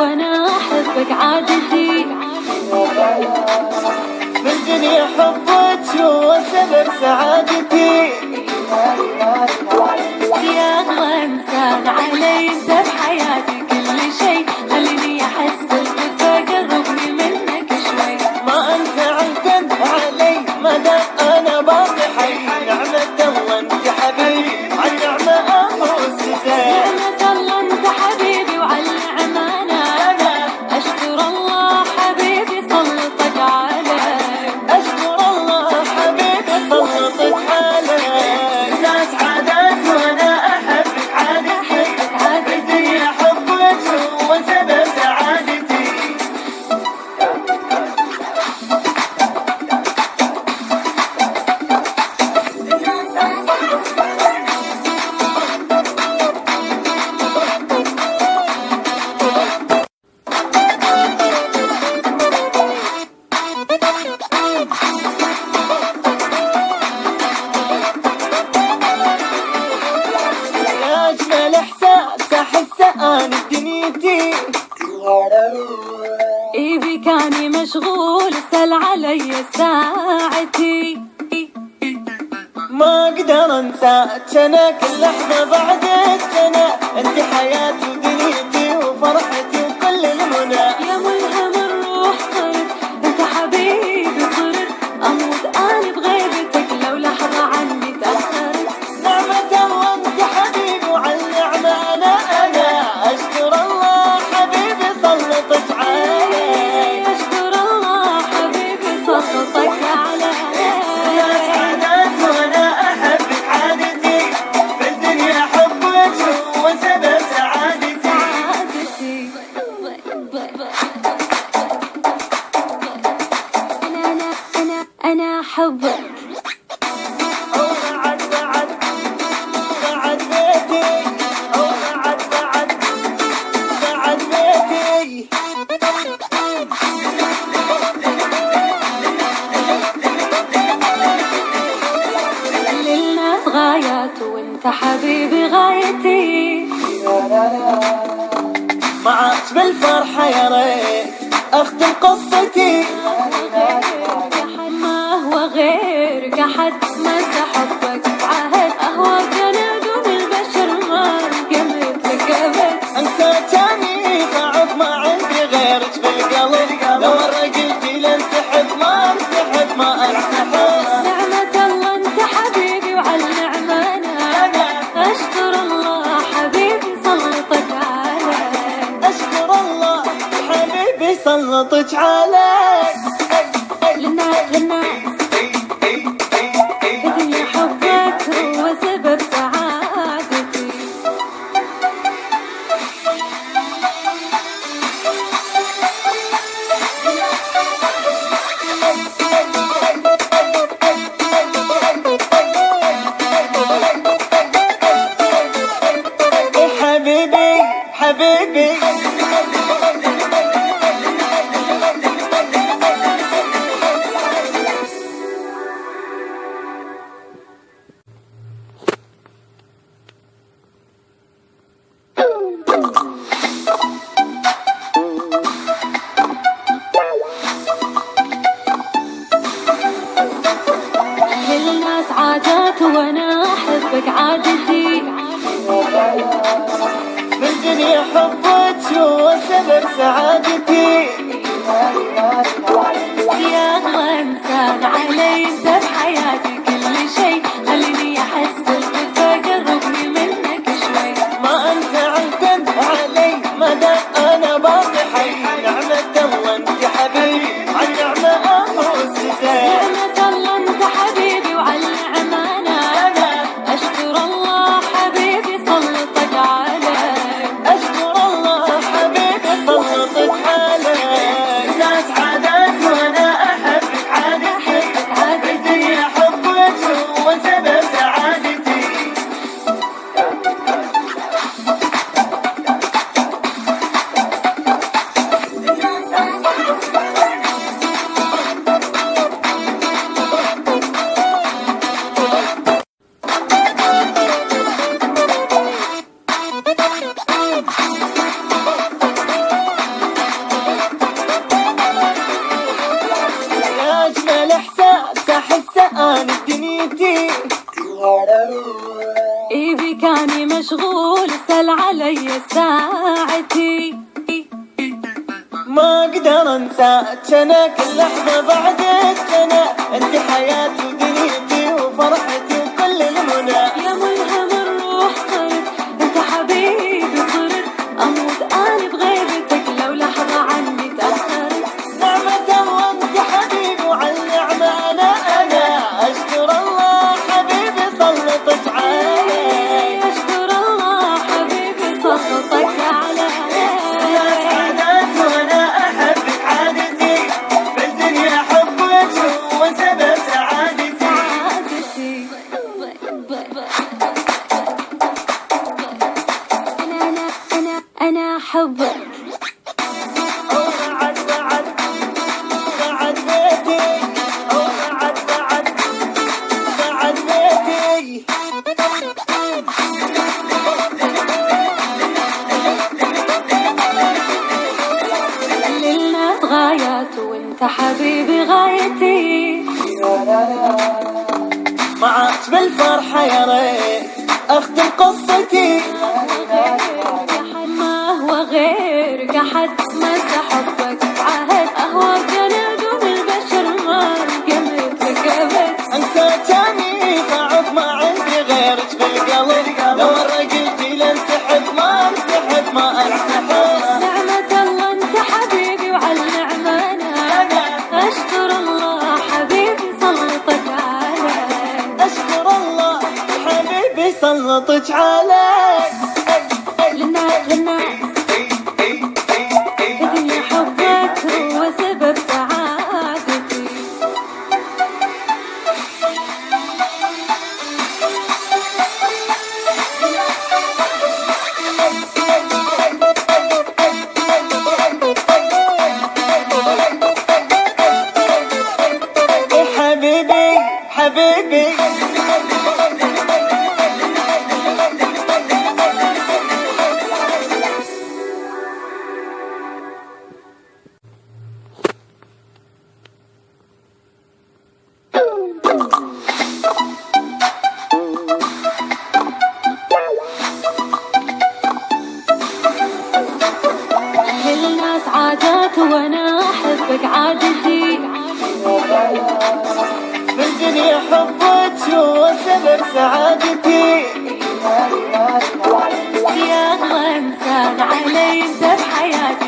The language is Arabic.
وانا احبك عادتي. في الدنيا حبك وسبب سعادتي. يا اغلى انسان علي انت بحياتي، كل شيء خليني احس بالدفى، قربني منك شوي. ما انت عهدا علي مدى انا باقي حي. نعمة الله انت حبيبي عالنعمة افوز زين. نعمة الله انت حبيبي وعالنعمة انا اشكر الله حبيبي سلطك علي. اشكر الله حبيبي سلطك علي. ناس عادات وانا احبك عادتي. في الدنيا حبك هو سبب سعادتي. يا اجمل احساس احسه انا بدنيتي. ايدي كاني مشغول سل علي ساعتي. ما اقدر انساك انا كل لحظه بعد السنه. انت حياتي ودنيتي وفرحتي وكل المنى. يا ملهم الروح صرت انت حبيبي، صرت اموت انا بغيبتك لو لحظه عني تاخرت. نعمة الله انت حبيبي وعالنعمة انا اشكر الله حبيبي سلطك علي. اشكر الله حبيبي سلطك علي. يا سعادات وانا احبك عادتي. في الدنيا حبك هو سبب سعادتي. سعادتي انا احبك. بعد بيتي بعد بيتي. للناس غايات وانت حبيبي غايتي. معاك بالفرحة يا ريت اختم قصتي. ما هو غيرك أحد مسح حبك بعهد أهواك أنا دون البشر ما قمت لك أبد. انت تاني صعب ما عندي غيرك بالقلب. لو رجلتي لانسحب ما انسحب ما انسحب. نعمة الله أنت حبيبي وعالنعمة أنا أشكر الله حبيبي سلطك علي. اشكر الله حبيبي سلطك علي. للناس بدني حبك هو سبب سعادتي. حبيبي حبيبي للناس عادات وانا احبك عادتي. في الدنيا حبك هو سبب سعادتي. يا اغلى انسان علي انت بحياتي، كل شيء خليني احس بالدفى، قربني منك شوي. ما انت عهدا علي مدى انا باقي حي. نعمة الله انت حبيبي عالنعمة افوز زين. نعمة الله انت حبيبي وعالنعمة انا اشكر الله حبيبي سلطك علي. اشكر الله حبيبي سلطك علي. ناس عادات ساعتي. ما اقدر انساك انا كل لحظة بعدك سنة، انت حياتي ودنيتي وفرحتي وكل المنى. يا ملهم الروح صرت انت حبيبي صرت، اموت انا بغيبتك لو لحظة عني تأخرت. نعمة وانت حبيبي وعالنعمة انا اشكر الله حبيبي سلطك علي. اشكر الله حبيبي سلطك علي. أنا أحبك. بعد بيتي بعد بيتي. للناس غايات وانت حبيبي غايتي. معاك بالفرحة يا ريت اختم قصتي. ما هو غيرك أحد مسح حبك عهد، أهوى جنود البشر ما قمت ركبت. انساتني صعب ما عندي غيرك بالقلب، لو رجلتي لانسحب ما انسحب ما انسحب. نعمة الله انت حبيبي وعالنعمة أنا أشكر الله حبيبي سلطك علي. اشكر الله حبيبي سلطك علي. للناس هدي حبك هو سبب سعادتي. حبيبي حبيبي للناس عادات وانا احبك عادتي. في الدنيا حبك هو سبب سعادتي. يا اغلى انسان علي انت بحياتي